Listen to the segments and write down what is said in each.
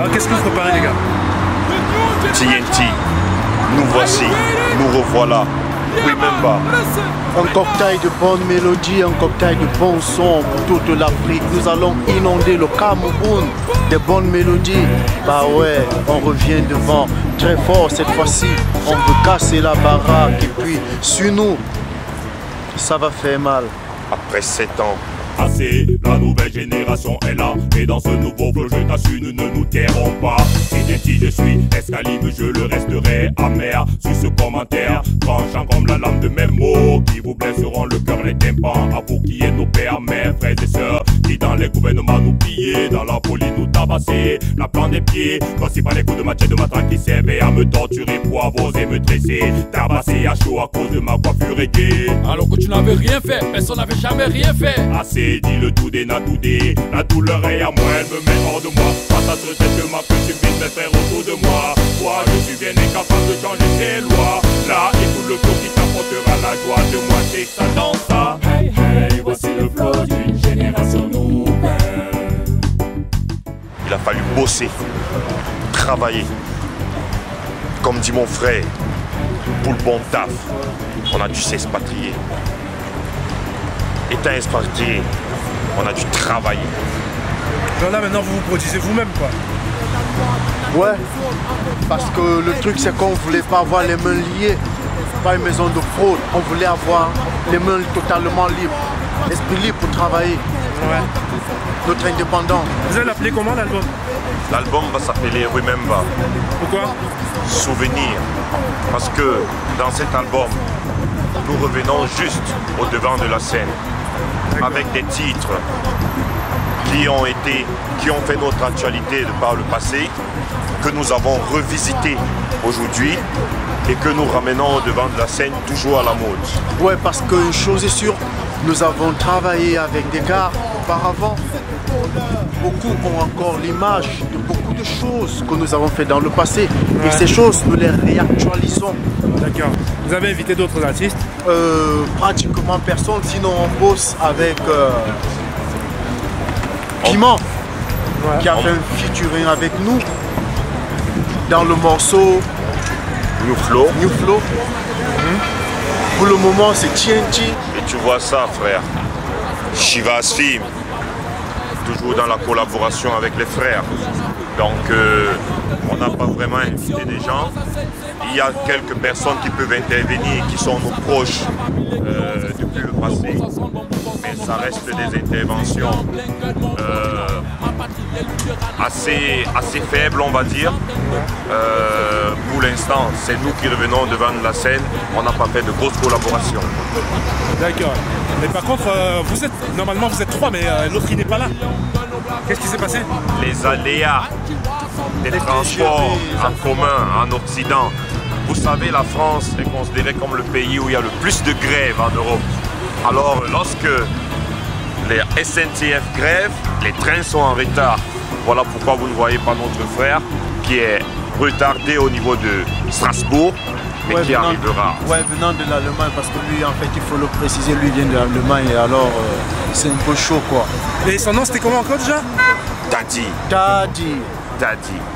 Alors qu'est-ce que vous préparez les gars? TNT, nous voici, nous revoilà. Remember. Un cocktail de bonnes mélodies, un cocktail de bons sons pour toute l'Afrique. Nous allons inonder le Cameroun de bonnes mélodies. Bah ouais, on revient devant très fort cette fois-ci. On veut casser la baraque et puis sur nous, ça va faire mal. Après 7 ans. Assez, la nouvelle génération est là. Et dans ce nouveau flow, je t'assure, nous ne nous tairons pas. Identity, je suis Excalibur, je le resterai amer. Sur ce commentaire, tranchant comme la lame de mes mots, qui vous blesseront le cœur, les tympans. À vous qui êtes nos pères, mères, frères et sœurs, qui dans les gouvernements nous pillaient, dans la folie nous tabasser, la plante des pieds. Voici par les coups de machette de matraque qui servaient à me torturer pour avoir osé me dresser. Tabasser à chaud à cause de ma coiffure aiguë. Alors que tu n'avais rien fait, personne n'avait jamais rien fait. Assez, dit le tout des natoudés. La douleur est à moi, elle me met hors de moi. Face à ce traitement que subissent mes frères autour de moi. Moi, je suis bien incapable de changer ces lois. Là, écoute le flow qui t'apportera la joie. De moi, c'est que ça danse ça. Hey, hey, voici le flow d'une génération nouvelle. Il a fallu bosser, travailler. Comme dit mon frère, pour le bon taf, on a dû s'expatrier. Étant expatrié, on a dû travailler. Donc là maintenant vous vous produisez vous-même quoi. Ouais, parce que le truc c'est qu'on voulait pas avoir les mains liées, pas une maison de fraude. On voulait avoir les mains totalement libres, l'esprit libre pour travailler. Ouais. Notre indépendant. Vous allez l'appeler comment l'album? L'album va s'appeler Remember. Pourquoi? Souvenir. Parce que dans cet album, nous revenons juste au devant de la scène. Avec des titres qui ont fait notre actualité de par le passé, que nous avons revisité aujourd'hui et que nous ramenons au devant de la scène toujours à la mode. Ouais, parce qu'une chose est sûre, nous avons travaillé avec des gars auparavant. Beaucoup ont encore l'image de beaucoup de choses que nous avons fait dans le passé. Ouais. Et ces choses, nous les réactualisons. D'accord. Vous avez invité d'autres artistes? Pratiquement personne, sinon on bosse avec Piment, ouais, qui a fait un featuring avec nous dans le morceau New Flow. Pour le moment, c'est TNT. Et tu vois ça, frère. Chivas Film, toujours dans la collaboration avec les frères. Donc, on n'a pas vraiment invité des gens. Il y a quelques personnes qui peuvent intervenir, qui sont nos proches depuis le passé. Mais ça reste des interventions assez faibles, on va dire. Pour l'instant, c'est nous qui revenons devant la scène. On n'a pas fait de grosses collaborations. D'accord. Mais par contre, normalement vous êtes 3, mais l'autre il n'est pas là. Qu'est-ce qui s'est passé? Les aléas des transports en commun en Occident. Vous savez, la France est considérée comme le pays où il y a le plus de grèves en Europe. Alors, lorsque les SNCF grèvent, les trains sont en retard. Voilà pourquoi vous ne voyez pas notre frère qui est retardé au niveau de Strasbourg, mais ouais, qui arrivera. Ouais, venant de l'Allemagne, parce que lui, en fait, il faut le préciser, lui vient de l'Allemagne, et alors c'est un peu chaud, quoi. Et son nom, c'était comment encore déjà? Daddy.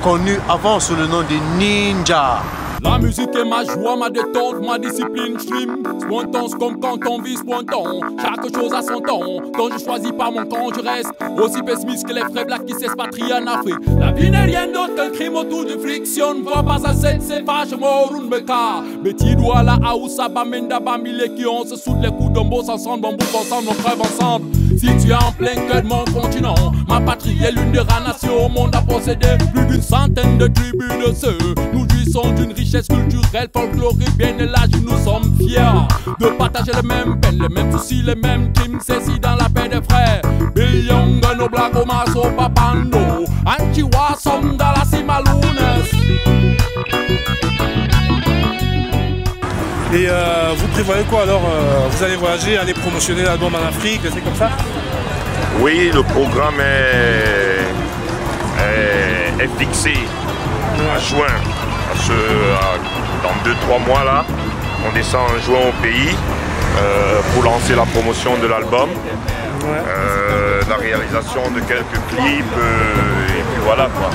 Connu avant sous le nom de Ninja. La musique est ma joie, ma détente, ma discipline stream. Spontance comme quand on vit spontan. Chaque chose a son temps. Quand je choisis pas mon camp, je reste aussi pessimiste que les frères blacks qui s'expatrient en Afrique. La vie n'est rien d'autre qu'un crime autour de friction. Ne vois pas ça, c'est fâche, mort ou meka. Betty doit la aoussa, bamenda, bamile qui on se soude les coups d'un boss ensemble, on bouffe ensemble, on crève ensemble. Si tu es en plein cœur de mon continent, ma patrie est l'une des rares nations au monde à posséder plus d'une centaine de tribus de ceux. Nous jouissons d'une richesse culturelle, folklorique, bien élargie, nous sommes fiers de partager les mêmes peines, les mêmes soucis, les mêmes crimes, saisis dans la paix des frères. Billonga no blago maso papando, anchiwa som dans la cimalunas. Et vous prévoyez quoi alors? Vous allez voyager, aller promotionner l'album en Afrique, c'est comme ça? Oui, le programme est fixé à juin. Dans 2-3 mois là, on descend en juin au pays pour lancer la promotion de l'album, la réalisation de quelques clips et puis voilà quoi.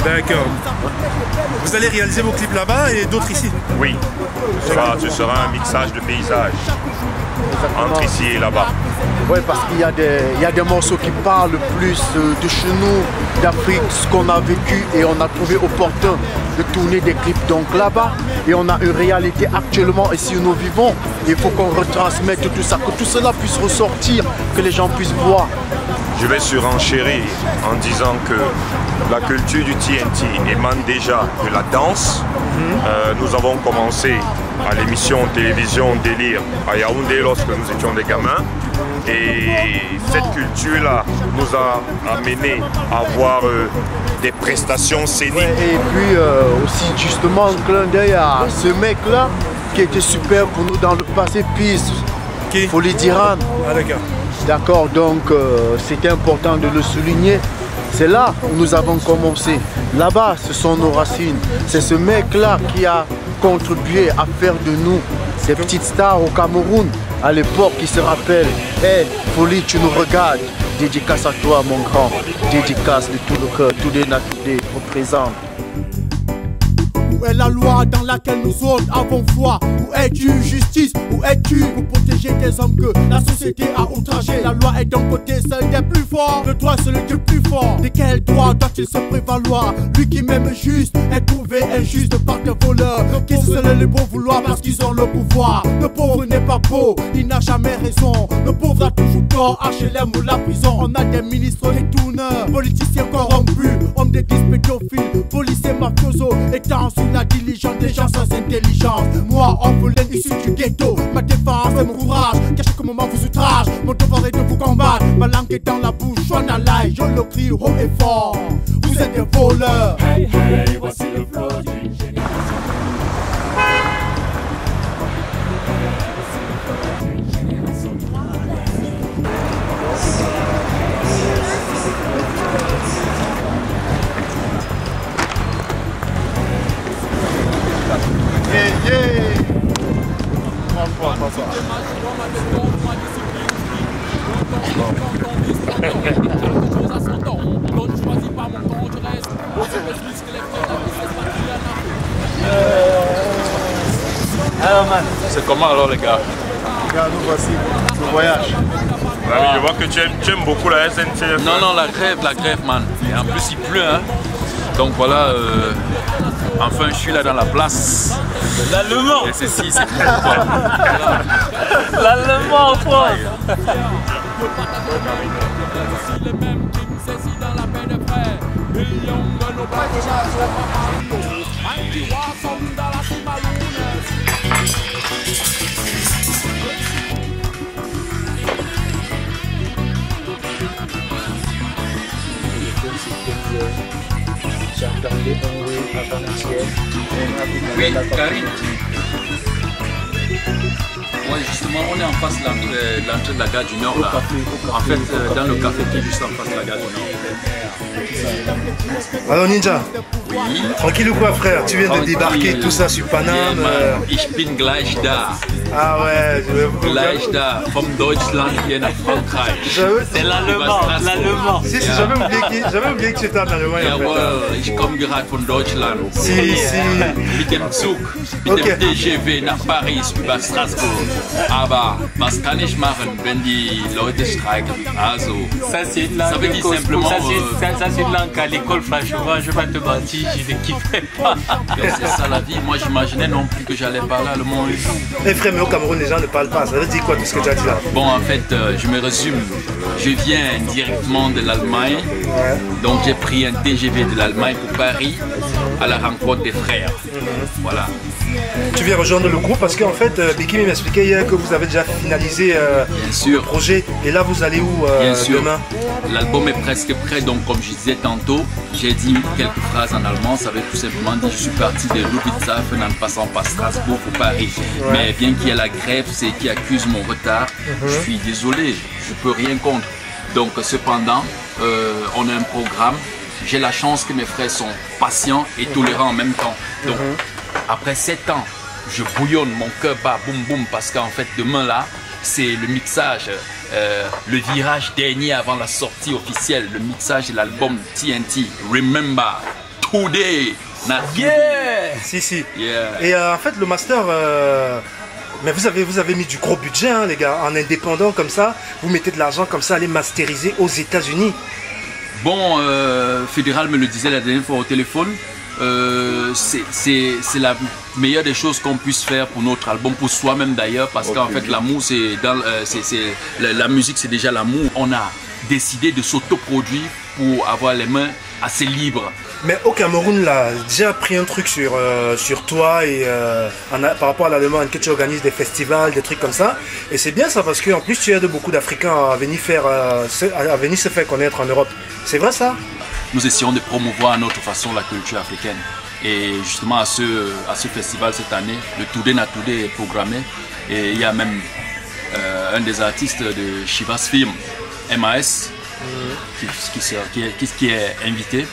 D'accord. Vous allez réaliser vos clips là-bas et d'autres ici? Oui, ce sera un mixage de paysages entre ici et là-bas. Oui, parce qu'il y a des morceaux qui parlent plus de chez nous, d'Afrique, ce qu'on a vécu, et on a trouvé opportun de tourner des clips donc là-bas. Et on a une réalité actuellement ici où nous vivons. Il faut qu'on retransmette tout ça, que tout cela puisse ressortir, que les gens puissent voir. Je vais surenchérir en disant que la culture du TNT émane déjà de la danse. Nous avons commencé à l'émission télévision Délire à Yaoundé lorsque nous étions des gamins. Et cette culture-là nous a amené à voir des prestations scéniques. Ouais, et puis aussi justement un clin d'œil à ce mec-là qui était super pour nous dans le passé, Peace. Qui? Folie d'Iran. Ah d'accord. D'accord, donc c'était important de le souligner. C'est là où nous avons commencé. Là-bas, ce sont nos racines. C'est ce mec-là qui a contribué à faire de nous des petites stars au Cameroun à l'époque qui se rappelle. Hey, Folie, tu nous regardes. Dédicace à toi, mon grand. Dédicace de tout le cœur. Tous les natifs représente. Où est la loi dans laquelle nous autres avons foi? Où es-tu, justice? Où es-tu pour protéger des hommes que la société a outragés? La loi est d'un côté celle des plus forts, le droit c'est le Dieu plus fort. De quel droit doit-il se prévaloir? Lui qui m'aime juste est trouvé injuste par des voleurs qui se scellent le bon vouloir parce qu'ils ont le pouvoir. Le pauvre n'est pas beau, il n'a jamais raison. Le pauvre a toujours tort, HLM ou la prison. On a des ministres détourneurs, politiciens corrompus, hommes d'église pédophiles, policiers mafiosos, étant sur la diligence des gens sans intelligence. Moi, orphelin issu du ghetto, ma défense et mon courage, car chaque moment vous outrage. Mon devoir est de vous combattre, ma langue est dans la bouche, on a l'ail, je le crie haut et fort. Vous êtes des voleurs. Hey, hey, voici le flow d'une génération. C'est comment alors les gars? Regarde, nous voici, le voyage. Je vois que tu aimes beaucoup la SNCF. Non, la grève, man. Et en plus, il pleut, hein. Donc voilà, enfin, je suis là dans la place. L'Allemand. Et ceci, c'est pour toi. L'Allemand, quoi. Oui, Karine. Ouais, justement, on est en face de l'entrée de la gare du Nord, là. En fait, dans le café qui est juste en face de la gare du Nord. Alors Ninja, Oui. tranquille ou quoi frère? Tu viens de débarquer tout ça sur Paname. Ich bin gleich da. Ah ouais, Gleich da, vom Deutschland hier nach Frankreich. C'est l'Allemand, l'Allemand. Si, j'avais oublié que tu étais en Allemagne en fait. Jawohl, ich komme gerade von Deutschland. Si. Mit dem Zug, mit Okay. dem TGV nach Paris über Straßburg. Aber was kann ich machen, wenn die Leute streiken? Also, Ça c'est une langue. Ça veut dire simplement, Ça c'est une langue à l'école, franchement, je vais pas te mentir, je ne kifferais pas. c'est ça la vie. Moi, j'imaginais non plus que j'allais parler allemand. Eh frère, mais au Cameroun, les gens ne parlent pas. Ça veut dire quoi tout ce que tu as dit là? Bon, en fait, je me résume. Je viens directement de l'Allemagne. Donc, j'ai pris un TGV de l'Allemagne pour Paris à la rencontre des frères. Voilà. Tu viens rejoindre le groupe parce qu'en fait, Biki m'expliquait hier que vous avez déjà finalisé Bien sûr. le projet. Et là, vous allez où Bien sûr. demain? L'album est presque prêt, donc comme je disais tantôt, j'ai dit quelques phrases en allemand. Ça veut tout simplement dire je suis parti de Ludwigshafen en passant par Strasbourg pour Paris. Mais bien qu'il y ait la grève, c'est qui accuse mon retard. Je suis désolé, je peux rien contre. Donc cependant, on a un programme. J'ai la chance que mes frères sont patients et tolérants en même temps. Donc après 7 ans, je bouillonne, mon cœur bat boum boum parce qu'en fait demain là, c'est le mixage, le virage dernier avant la sortie officielle, le mixage de l'album TNT, Remember Today. Yeah! Si. Yeah. Et en fait, le master, mais vous avez mis du gros budget, hein, les gars, en indépendant comme ça, vous mettez de l'argent comme ça, allez masteriser aux États-Unis. Bon, Fédéral me le disait la dernière fois au téléphone, c'est la meilleure des choses qu'on puisse faire pour notre album, pour soi-même d'ailleurs, parce qu'en fait l'amour, la musique c'est déjà l'amour. On a décidé de s'autoproduire pour avoir les mains assez libres. Mais au Cameroun, là, j'ai appris un truc sur toi et par rapport à l'Allemagne, que tu organises des festivals, des trucs comme ça. Et c'est bien ça parce qu'en plus tu aides beaucoup d'Africains à venir se faire connaître en Europe. C'est vrai ça? Nous essayons de promouvoir à notre façon la culture africaine. Et justement à ce festival cette année, le Today Na Today est programmé. Et il y a même un des artistes de Chivas Film, MAS, qui est invité.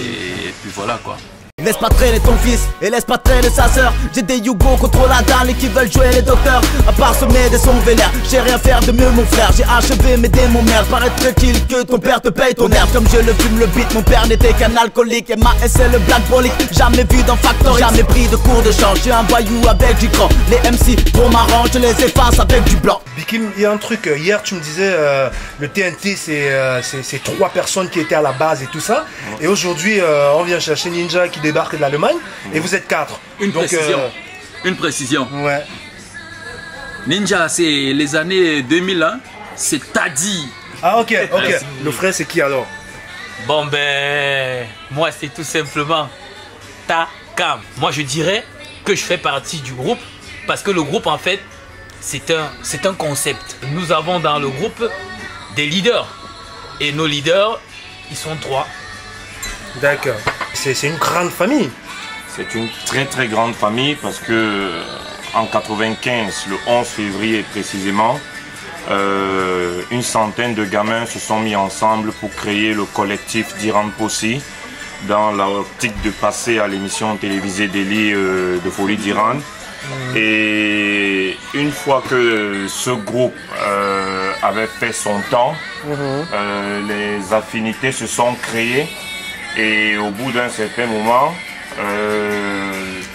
Et puis voilà quoi. Laisse pas traîner ton fils et laisse pas traîner sa sœur. J'ai des Yougos contre la dalle et qui veulent jouer les docteurs. À part semer des sons vénères, j'ai rien faire de mieux mon frère. J'ai achevé mes démons merde. Paraîtrait-il que ton père te paye ton herbe. Comme je le fume le beat, mon père n'était qu'un alcoolique. Et ma c'est le black bolic, jamais vu dans Factory. Jamais pris de cours de chant, j'ai un voyou avec du cran. Les MC trop marrants, je les efface avec du blanc. Bikim, il y a un truc, hier tu me disais le TNT c'est 3 personnes qui étaient à la base et tout ça. Et aujourd'hui on vient chercher Ninja qui débarque de l'Allemagne et vous êtes 4. Une précision. Ouais. Ninja c'est les années 2001, c'est Tadi. Ah ok. Le frère c'est qui alors? Bon ben, moi c'est tout simplement Takam. Moi je dirais que je fais partie du groupe parce que le groupe en fait c'est un concept. Nous avons dans le groupe des leaders et nos leaders ils sont 3. D'accord. C'est une grande famille. C'est une très très grande famille parce que en 95, le 11 février précisément, une centaine de gamins se sont mis ensemble pour créer le collectif d'Iran Possi dans l'optique de passer à l'émission télévisée Délit de Folie d'Iran. Et une fois que ce groupe avait fait son temps, les affinités se sont créées. Et au bout d'un certain moment,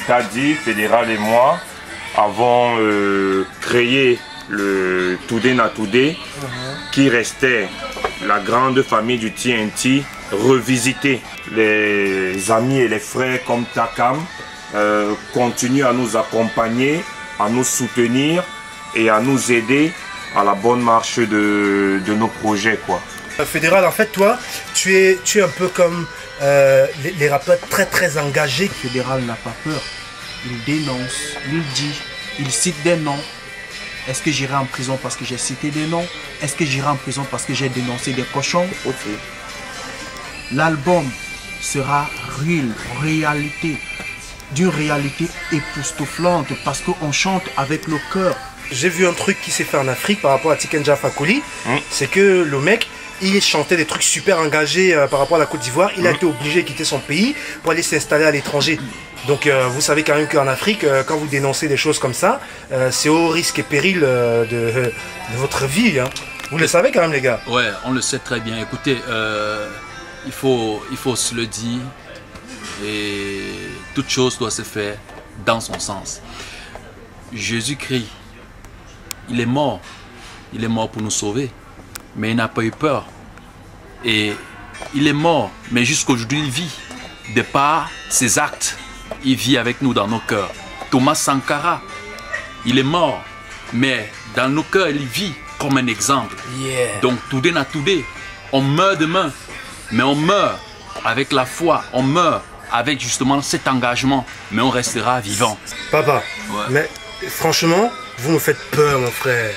Tadi, Fédéral et moi avons créé le Today Na Today qui restait la grande famille du TNT revisité. Les amis et les frères comme Takam continuent à nous accompagner, à nous soutenir et à nous aider à la bonne marche de nos projets, quoi. Fédéral, en fait, toi, tu es un peu comme les rappeurs très engagés. Fédéral n'a pas peur. Il dénonce, il dit, il cite des noms. Est-ce que j'irai en prison parce que j'ai cité des noms? Est-ce que j'irai en prison parce que j'ai dénoncé des cochons? L'album sera réalité, d'une réalité époustouflante parce qu'on chante avec le cœur. J'ai vu un truc qui s'est fait en Afrique par rapport à Tiken Fakoly. C'est que le mec, il chantait des trucs super engagés par rapport à la Côte d'Ivoire. Il a été obligé de quitter son pays pour aller s'installer à l'étranger. Donc vous savez quand même qu'en Afrique, quand vous dénoncez des choses comme ça, c'est au risque et péril de votre vie. Hein. Vous le savez quand même les gars. Ouais, on le sait très bien. Écoutez, il faut se le dire et toute chose doit se faire dans son sens. Jésus-Christ, il est mort pour nous sauver, mais il n'a pas eu peur. Et il est mort, mais jusqu'aujourd'hui il vit. De par ses actes, il vit avec nous dans nos cœurs. Thomas Sankara, il est mort, mais dans nos cœurs il vit comme un exemple. Donc Today Na Today, on meurt demain, mais on meurt avec la foi, on meurt avec justement cet engagement, mais on restera vivant. Papa, mais franchement, vous me faites peur mon frère.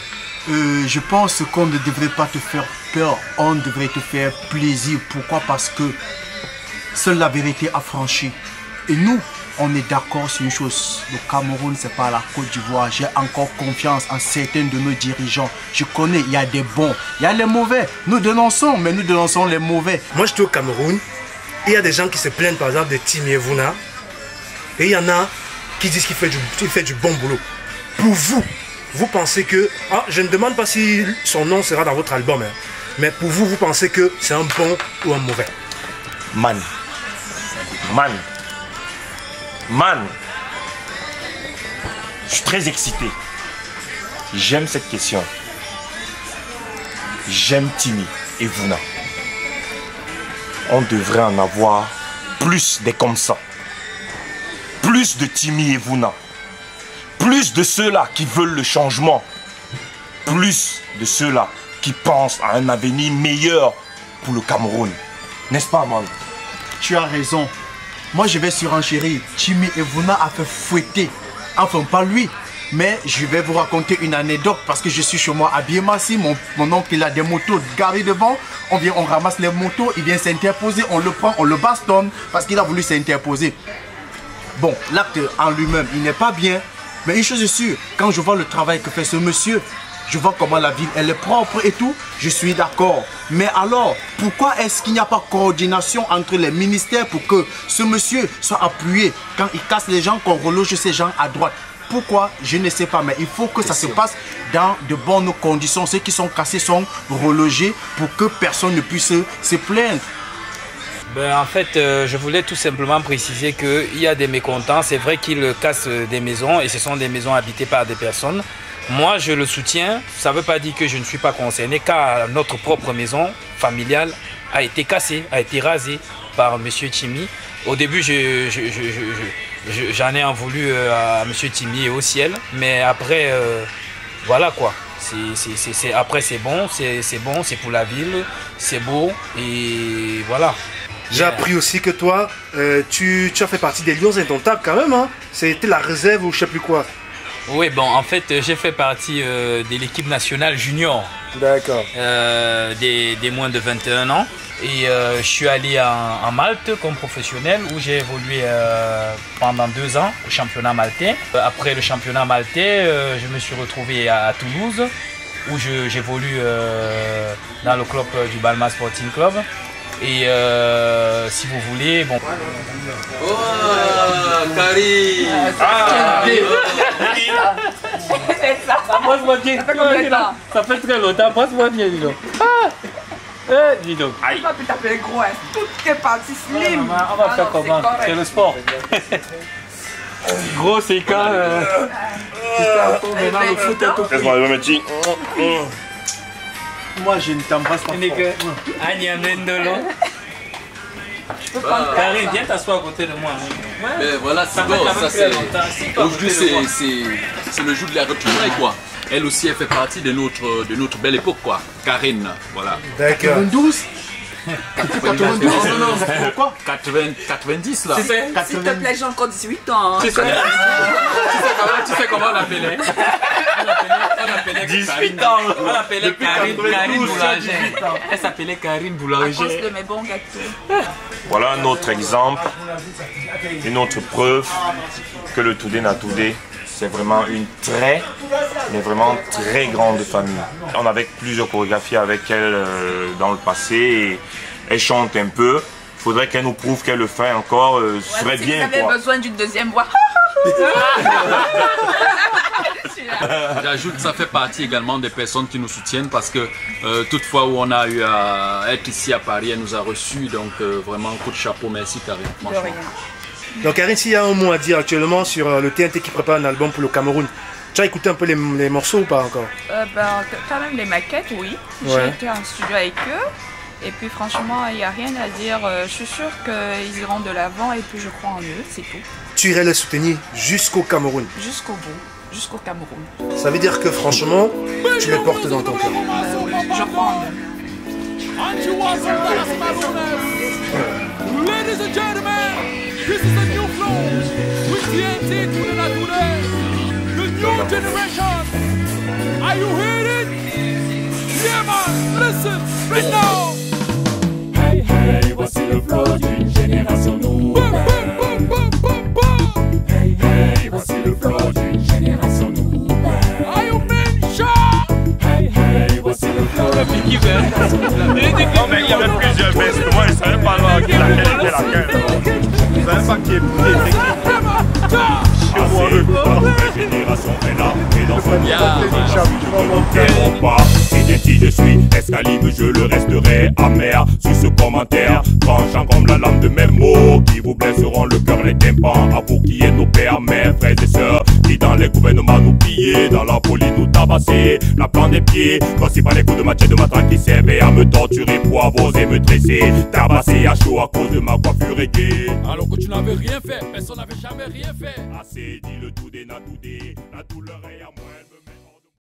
Je pense qu'on ne devrait pas te faire peur, on devrait te faire plaisir. Pourquoi? Parce que seule la vérité a franchi. Et nous, on est d'accord sur une chose. Le Cameroun, c'est pas la Côte d'Ivoire. J'ai encore confiance en certains de nos dirigeants. Je connais, il y a des bons, il y a les mauvais. Nous dénonçons, mais nous dénonçons les mauvais. Moi, j'étais au Cameroun. Il y a des gens qui se plaignent par exemple de Timi Evuna. Et il y en a qui disent qu'il fait du bon boulot. Pour vous, vous pensez que... Ah, je ne demande pas si son nom sera dans votre album, hein, mais pour vous, vous pensez que c'est un bon ou un mauvais? Man. Je suis très excité. J'aime cette question. J'aime Timmy et Vuna. On devrait en avoir plus des comme ça. Plus de Timmy et Vuna. Plus de ceux-là qui veulent le changement. Plus de ceux-là qui pensent à un avenir meilleur pour le Cameroun. N'est-ce pas, man? Tu as raison. Moi, je vais surenchérir. Timmy et Vuna a fait fouetter. Enfin, pas lui. Mais je vais vous raconter une anecdote parce que je suis chez moi à Biémassi. Mon oncle, il a des motos garées devant. On ramasse les motos, il vient s'interposer. On le prend, on le bastonne parce qu'il a voulu s'interposer. Bon, l'acte en lui-même, il n'est pas bien. Mais une chose est sûre, quand je vois le travail que fait ce monsieur, je vois comment la ville elle est propre et tout, je suis d'accord. Mais alors, pourquoi est-ce qu'il n'y a pas de coordination entre les ministères pour que ce monsieur soit appuyé quand il casse les gens, qu'on reloge ces gens à droite? Pourquoi? Je ne sais pas, mais il faut que ça se passe dans de bonnes conditions. Ceux qui sont cassés sont relogés pour que personne ne puisse se plaindre. Ben, en fait, je voulais tout simplement préciser qu'il y a des mécontents. C'est vrai qu'ils cassent des maisons et ce sont des maisons habitées par des personnes. Moi, je le soutiens. Ça ne veut pas dire que je ne suis pas concerné car notre propre maison familiale a été cassée, a été rasée par M. Timmy. Au début, j'en ai en voulu à M. Timmy et au ciel. Mais après, voilà quoi. Après, c'est bon, c'est pour la ville, c'est beau et voilà. J'ai appris aussi que toi, tu as fait partie des Lions Indomptables quand même, hein? C'était la réserve ou je sais plus quoi. Oui, bon, en fait, j'ai fait partie de l'équipe nationale junior. D'accord. Des moins de 21 ans. Et je suis allé en Malte comme professionnel où j'ai évolué pendant 2 ans au championnat maltais. Après le championnat maltais, je me suis retrouvé à Toulouse où j'évolue dans le club du Balma Sporting Club. Et si vous voulez, bon... Oh, Karine! Passe-moi bien. Ça fait très longtemps. Passe-moi bien, dis donc. Dis donc. Tu vas plus t'appeler gros, hein. Toutes tes parties slim. On va faire comment? C'est le sport. Gros, c'est quand... maintenant, le foot est tout pris. Laisse-moi le petit. Moi, je ne t'embrasse pas. Karine, viens t'asseoir à côté de moi. Mais voilà, c'est bon, ça c'est... Aujourd'hui, c'est le jour de la retrouvaille, quoi. Elle aussi, elle fait partie de notre belle époque, quoi. Karine, voilà. D'accord. 92 Non, pourquoi 90, là. S'il te plaît, j'ai encore 18 ans. Tu sais comment on l'appelait? On l'appelait 18 ans. On l'appelait Karine Boulanger. Elle s'appelait Karine Boulanger. À cause de mes bons gâteaux. Voilà un autre exemple, une autre preuve que le Toudé Natoudé, c'est vraiment une vraiment très grande famille. On avait plusieurs chorégraphies avec elle dans le passé et elle chante un peu. Il faudrait qu'elle nous prouve qu'elle le fait encore, ce serait bien. Vous avez besoin d'une deuxième voix. J'ajoute que ça fait partie également des personnes qui nous soutiennent parce que toutefois où on a eu à être ici à Paris, elle nous a reçus. Donc vraiment un coup de chapeau, merci Karine. De rien. Donc Karine, s'il y a un mot à dire actuellement sur le TNT qui prépare un album pour le Cameroun, tu as écouté un peu les morceaux ou pas encore? Quand même les maquettes, oui. Ouais. J'ai été en studio avec eux. Et puis franchement, il n'y a rien à dire. Je suis sûre qu'ils iront de l'avant et puis je crois en eux, c'est tout. Tu irais les soutenir jusqu'au Cameroun? Jusqu'au bout, jusqu'au Cameroun. Ça veut dire que franchement, tu les portes dans ton cœur. Oui, je crois en eux. Ladies and gentlemen, this is the new flow with TNT Toudé Natoudé, the new generation. Are you hearing? Yeah man, listen, right now. Hey hey, voici le flow d'une génération nouvelle. Hey hey, voici le flow d'une génération nouvelle. Are you mention? Hey hey, voici le flow d'une génération nouvelle. Non mais il y avait plusieurs vestes, moi je savais pas laquelle était laquelle. Je savais pas qui est La génération est là et dans ce je suis, Excalibur, je le resterai amer. Sur ce commentaire, tranchant comme la lame de mes mots, qui vous blesseront le cœur, les tympans. À vous qui êtes nos pères, mères, frères et sœurs, qui dans les gouvernements nous pillaient, dans la folie nous tabassaient, la plante des pieds, quand c'est pas les coups de machette de matraque qui servaient à me torturer pour avoir osé me tresser, tabasser à chaud à cause de ma coiffure reggae. Alors que tu n'avais rien fait, personne n'avait jamais rien fait. Assez dit le tout des na tout des, la douleur est à moi.